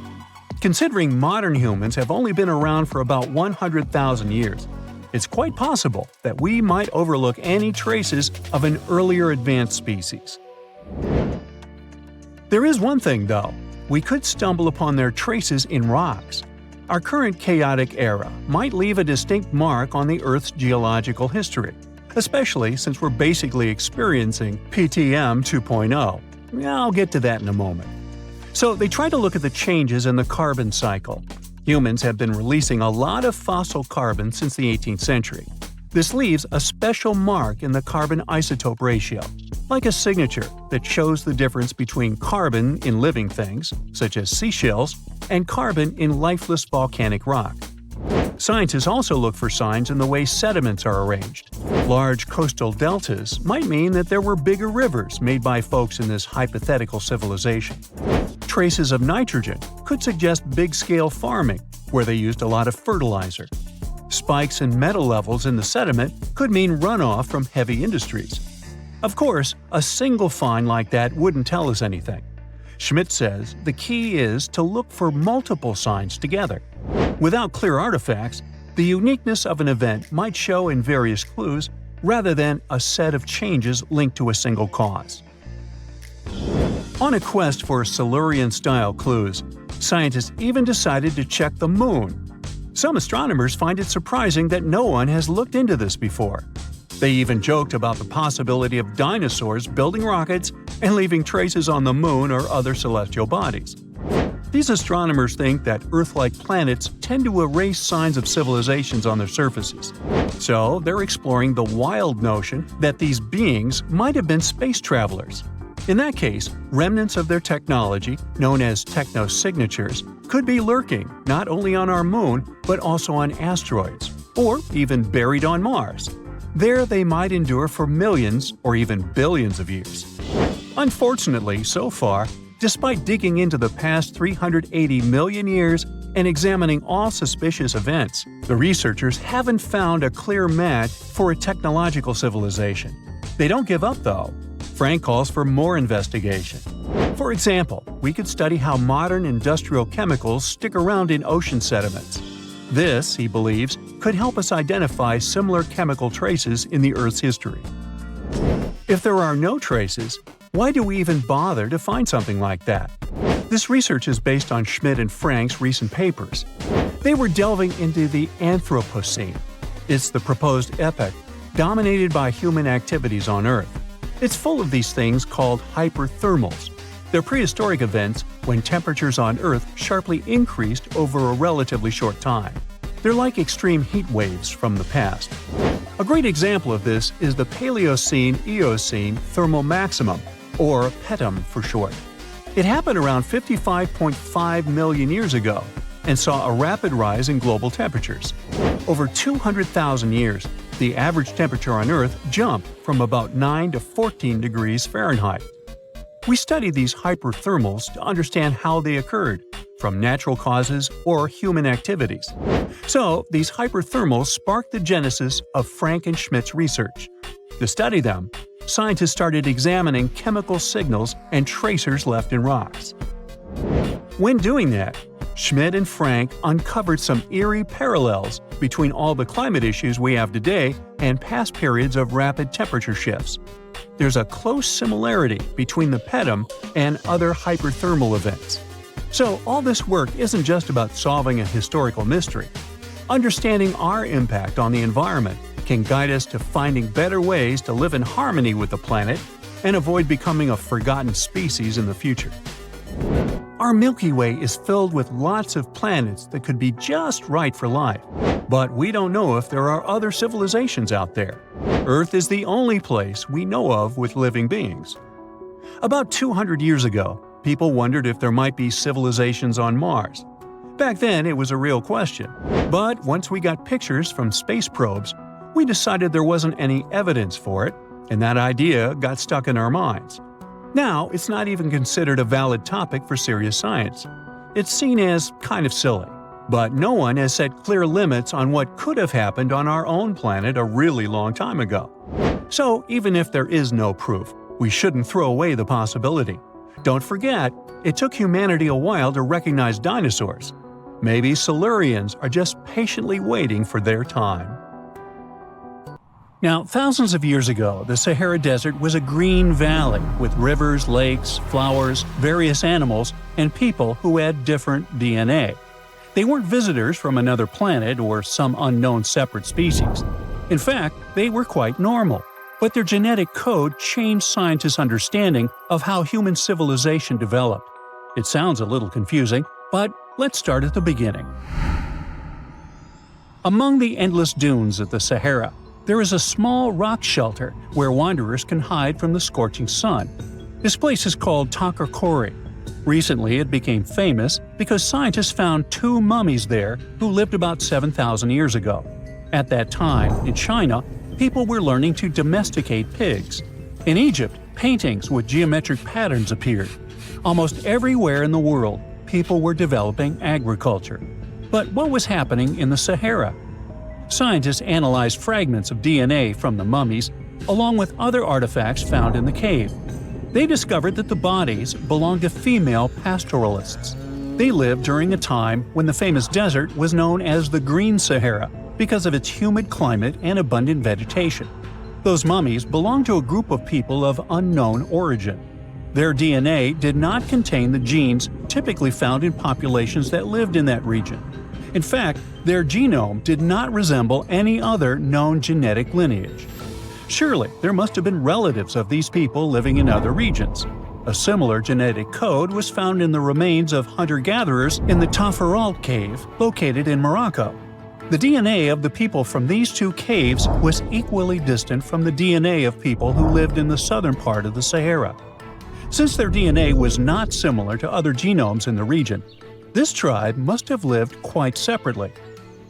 Considering modern humans have only been around for about 100,000 years, it's quite possible that we might overlook any traces of an earlier advanced species. There is one thing, though. We could stumble upon their traces in rocks. Our current chaotic era might leave a distinct mark on the Earth's geological history, especially since we're basically experiencing PTM 2.0. I'll get to that in a moment. So they try to look at the changes in the carbon cycle. Humans have been releasing a lot of fossil carbon since the 18th century. This leaves a special mark in the carbon isotope ratio, like a signature that shows the difference between carbon in living things, such as seashells, and carbon in lifeless volcanic rock. Scientists also look for signs in the way sediments are arranged. Large coastal deltas might mean that there were bigger rivers made by folks in this hypothetical civilization. Traces of nitrogen could suggest big-scale farming, where they used a lot of fertilizer. Spikes in metal levels in the sediment could mean runoff from heavy industries. Of course, a single find like that wouldn't tell us anything. Schmidt says the key is to look for multiple signs together. Without clear artifacts, the uniqueness of an event might show in various clues rather than a set of changes linked to a single cause. On a quest for Silurian-style clues, scientists even decided to check the Moon. Some astronomers find it surprising that no one has looked into this before. They even joked about the possibility of dinosaurs building rockets and leaving traces on the Moon or other celestial bodies. These astronomers think that Earth-like planets tend to erase signs of civilizations on their surfaces. So they're exploring the wild notion that these beings might have been space travelers. In that case, remnants of their technology, known as technosignatures, could be lurking not only on our Moon, but also on asteroids, or even buried on Mars. There they might endure for millions or even billions of years. Unfortunately, so far, despite digging into the past 380 million years and examining all suspicious events, the researchers haven't found a clear match for a technological civilization. They don't give up, though. Frank calls for more investigation. For example, we could study how modern industrial chemicals stick around in ocean sediments. This, he believes, could help us identify similar chemical traces in the Earth's history. If there are no traces, why do we even bother to find something like that? This research is based on Schmidt and Frank's recent papers. They were delving into the Anthropocene. It's the proposed epoch, dominated by human activities on Earth. It's full of these things called hyperthermals. They're prehistoric events when temperatures on Earth sharply increased over a relatively short time. They're like extreme heat waves from the past. A great example of this is the Paleocene-Eocene thermal maximum, or PETM for short. It happened around 55.5 million years ago and saw a rapid rise in global temperatures. Over 200,000 years, the average temperature on Earth jumped from about 9 to 14 degrees Fahrenheit. We study these hyperthermals to understand how they occurred, from natural causes or human activities. So, these hyperthermals sparked the genesis of Frank and Schmidt's research. To study them, scientists started examining chemical signals and tracers left in rocks. When doing that, Schmidt and Frank uncovered some eerie parallels between all the climate issues we have today and past periods of rapid temperature shifts. There's a close similarity between the PETM and other hyperthermal events. So all this work isn't just about solving a historical mystery. Understanding our impact on the environment can guide us to finding better ways to live in harmony with the planet and avoid becoming a forgotten species in the future. Our Milky Way is filled with lots of planets that could be just right for life, but we don't know if there are other civilizations out there. Earth is the only place we know of with living beings. About 200 years ago, people wondered if there might be civilizations on Mars. Back then, it was a real question. But once we got pictures from space probes, we decided there wasn't any evidence for it, and that idea got stuck in our minds. Now, it's not even considered a valid topic for serious science. It's seen as kind of silly. But no one has set clear limits on what could have happened on our own planet a really long time ago. So, even if there is no proof, we shouldn't throw away the possibility. Don't forget, it took humanity a while to recognize dinosaurs. Maybe Silurians are just patiently waiting for their time. Now, thousands of years ago, the Sahara Desert was a green valley with rivers, lakes, flowers, various animals, and people who had different DNA. They weren't visitors from another planet or some unknown separate species. In fact, they were quite normal. But their genetic code changed scientists' understanding of how human civilization developed. It sounds a little confusing, but let's start at the beginning. Among the endless dunes of the Sahara, there is a small rock shelter where wanderers can hide from the scorching sun. This place is called Takakori. Recently, it became famous because scientists found 2 mummies there who lived about 7,000 years ago. At that time, in China, people were learning to domesticate pigs. In Egypt, paintings with geometric patterns appeared. Almost everywhere in the world, people were developing agriculture. But what was happening in the Sahara? Scientists analyzed fragments of DNA from the mummies, along with other artifacts found in the cave. They discovered that the bodies belonged to female pastoralists. They lived during a time when the famous desert was known as the Green Sahara because of its humid climate and abundant vegetation. Those mummies belonged to a group of people of unknown origin. Their DNA did not contain the genes typically found in populations that lived in that region. In fact, their genome did not resemble any other known genetic lineage. Surely, there must have been relatives of these people living in other regions. A similar genetic code was found in the remains of hunter-gatherers in the Tafaralt cave located in Morocco. The DNA of the people from these 2 caves was equally distant from the DNA of people who lived in the southern part of the Sahara. Since their DNA was not similar to other genomes in the region, this tribe must have lived quite separately.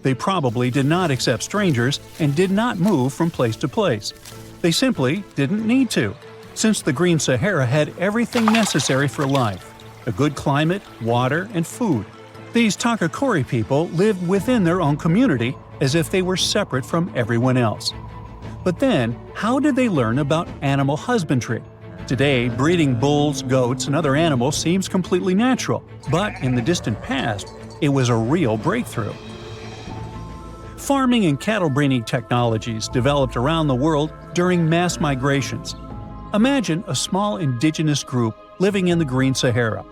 They probably did not accept strangers and did not move from place to place. They simply didn't need to, since the Green Sahara had everything necessary for life: a good climate, water, and food. These Takakori people lived within their own community as if they were separate from everyone else. But then, how did they learn about animal husbandry? Today, breeding bulls, goats, and other animals seems completely natural, but in the distant past, it was a real breakthrough. Farming and cattle breeding technologies developed around the world during mass migrations. Imagine a small indigenous group living in the Green Sahara.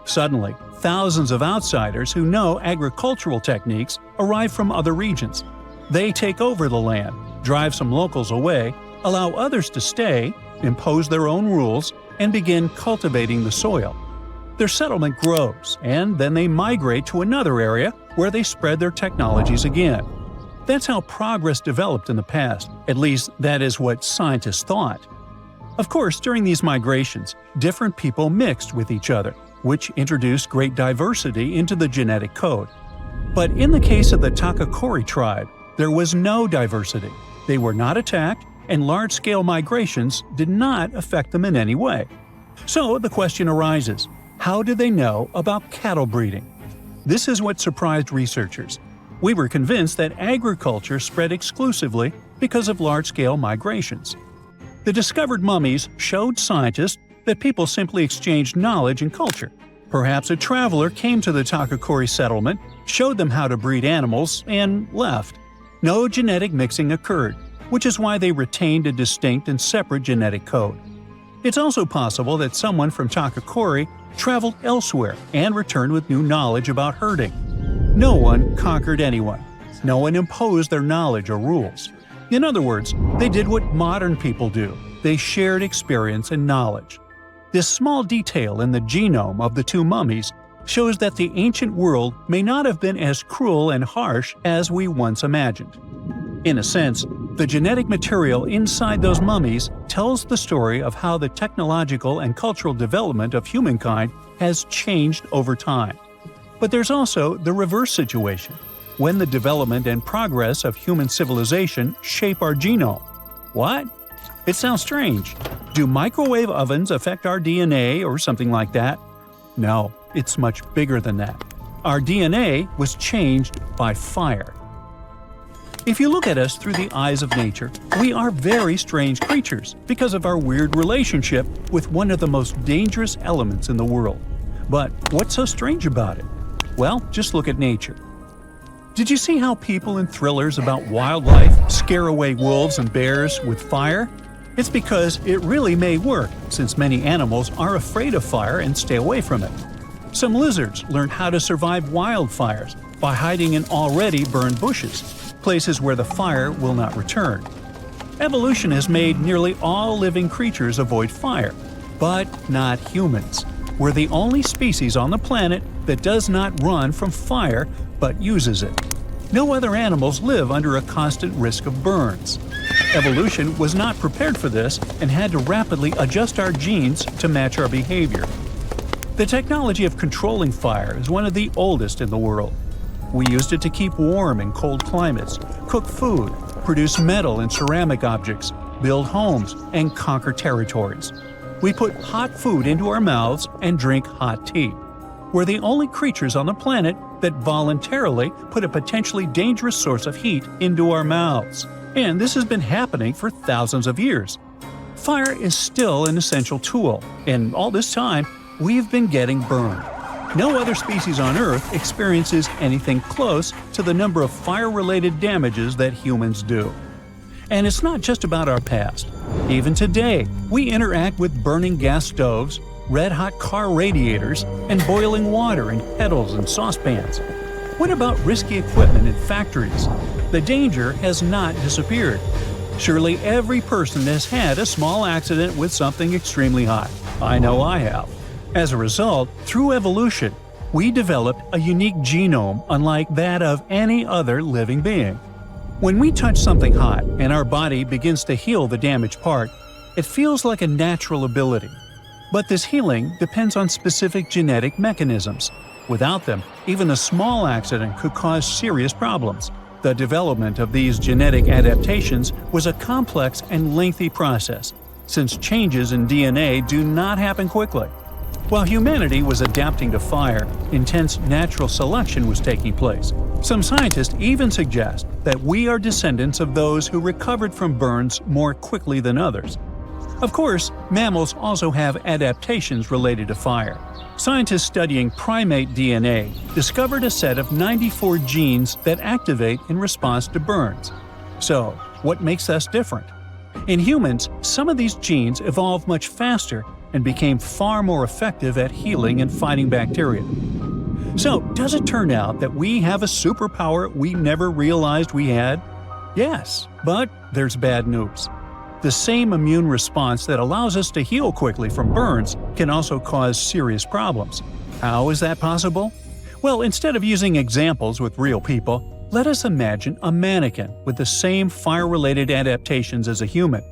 Suddenly, thousands of outsiders who know agricultural techniques arrive from other regions. They take over the land, drive some locals away, allow others to stay, impose their own rules, and begin cultivating the soil. Their settlement grows, and then they migrate to another area where they spread their technologies again. That's how progress developed in the past, at least that is what scientists thought. Of course, during these migrations, different people mixed with each other, which introduced great diversity into the genetic code. But in the case of the Takakori tribe, there was no diversity. They were not attacked, and large-scale migrations did not affect them in any way. So the question arises, how did they know about cattle breeding? This is what surprised researchers. We were convinced that agriculture spread exclusively because of large-scale migrations. The discovered mummies showed scientists that people simply exchanged knowledge and culture. Perhaps a traveler came to the Takakori settlement, showed them how to breed animals, and left. No genetic mixing occurred, which is why they retained a distinct and separate genetic code. It's also possible that someone from Takakori traveled elsewhere and returned with new knowledge about herding. No one conquered anyone. No one imposed their knowledge or rules. In other words, they did what modern people do. They shared experience and knowledge. This small detail in the genome of the two mummies shows that the ancient world may not have been as cruel and harsh as we once imagined. In a sense, the genetic material inside those mummies tells the story of how the technological and cultural development of humankind has changed over time. But there's also the reverse situation, when the development and progress of human civilization shape our genome. What? It sounds strange. Do microwave ovens affect our DNA or something like that? No, it's much bigger than that. Our DNA was changed by fire. If you look at us through the eyes of nature, we are very strange creatures because of our weird relationship with one of the most dangerous elements in the world. But what's so strange about it? Well, just look at nature. Did you see how people in thrillers about wildlife scare away wolves and bears with fire? It's because it really may work, since many animals are afraid of fire and stay away from it. Some lizards learn how to survive wildfires by hiding in already burned bushes, places where the fire will not return. Evolution has made nearly all living creatures avoid fire, but not humans. We're the only species on the planet that does not run from fire but uses it. No other animals live under a constant risk of burns. Evolution was not prepared for this and had to rapidly adjust our genes to match our behavior. The technology of controlling fire is one of the oldest in the world. We used it to keep warm in cold climates, cook food, produce metal and ceramic objects, build homes, and conquer territories. We put hot food into our mouths and drink hot tea. We're the only creatures on the planet that voluntarily put a potentially dangerous source of heat into our mouths. And this has been happening for thousands of years. Fire is still an essential tool, and all this time, we've been getting burned. No other species on Earth experiences anything close to the number of fire-related damages that humans do. And it's not just about our past. Even today, we interact with burning gas stoves, red-hot car radiators, and boiling water in kettles and saucepans. What about risky equipment in factories? The danger has not disappeared. Surely every person has had a small accident with something extremely hot. I know I have. As a result, through evolution, we developed a unique genome unlike that of any other living being. When we touch something hot and our body begins to heal the damaged part, it feels like a natural ability. But this healing depends on specific genetic mechanisms. Without them, even a small accident could cause serious problems. The development of these genetic adaptations was a complex and lengthy process, since changes in DNA do not happen quickly. While humanity was adapting to fire, intense natural selection was taking place. Some scientists even suggest that we are descendants of those who recovered from burns more quickly than others. Of course, mammals also have adaptations related to fire. Scientists studying primate DNA discovered a set of 94 genes that activate in response to burns. So, what makes us different? In humans, some of these genes evolved much faster and became far more effective at healing and fighting bacteria. So, does it turn out that we have a superpower we never realized we had? Yes, but there's bad news. The same immune response that allows us to heal quickly from burns can also cause serious problems. How is that possible? Well, instead of using examples with real people, let us imagine a mannequin with the same fire-related adaptations as a human.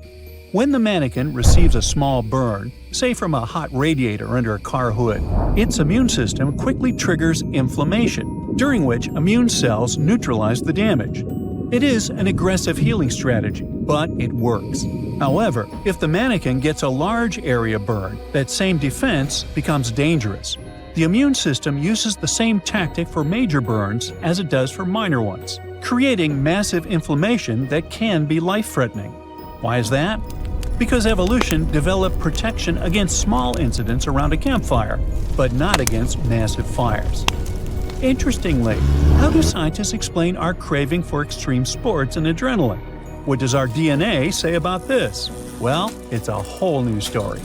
When the mannequin receives a small burn, say from a hot radiator under a car hood, its immune system quickly triggers inflammation, during which immune cells neutralize the damage. It is an aggressive healing strategy, but it works. However, if the mannequin gets a large area burn, that same defense becomes dangerous. The immune system uses the same tactic for major burns as it does for minor ones, creating massive inflammation that can be life-threatening. Why is that? Because evolution developed protection against small incidents around a campfire, but not against massive fires. Interestingly, how do scientists explain our craving for extreme sports and adrenaline? What does our DNA say about this? Well, it's a whole new story.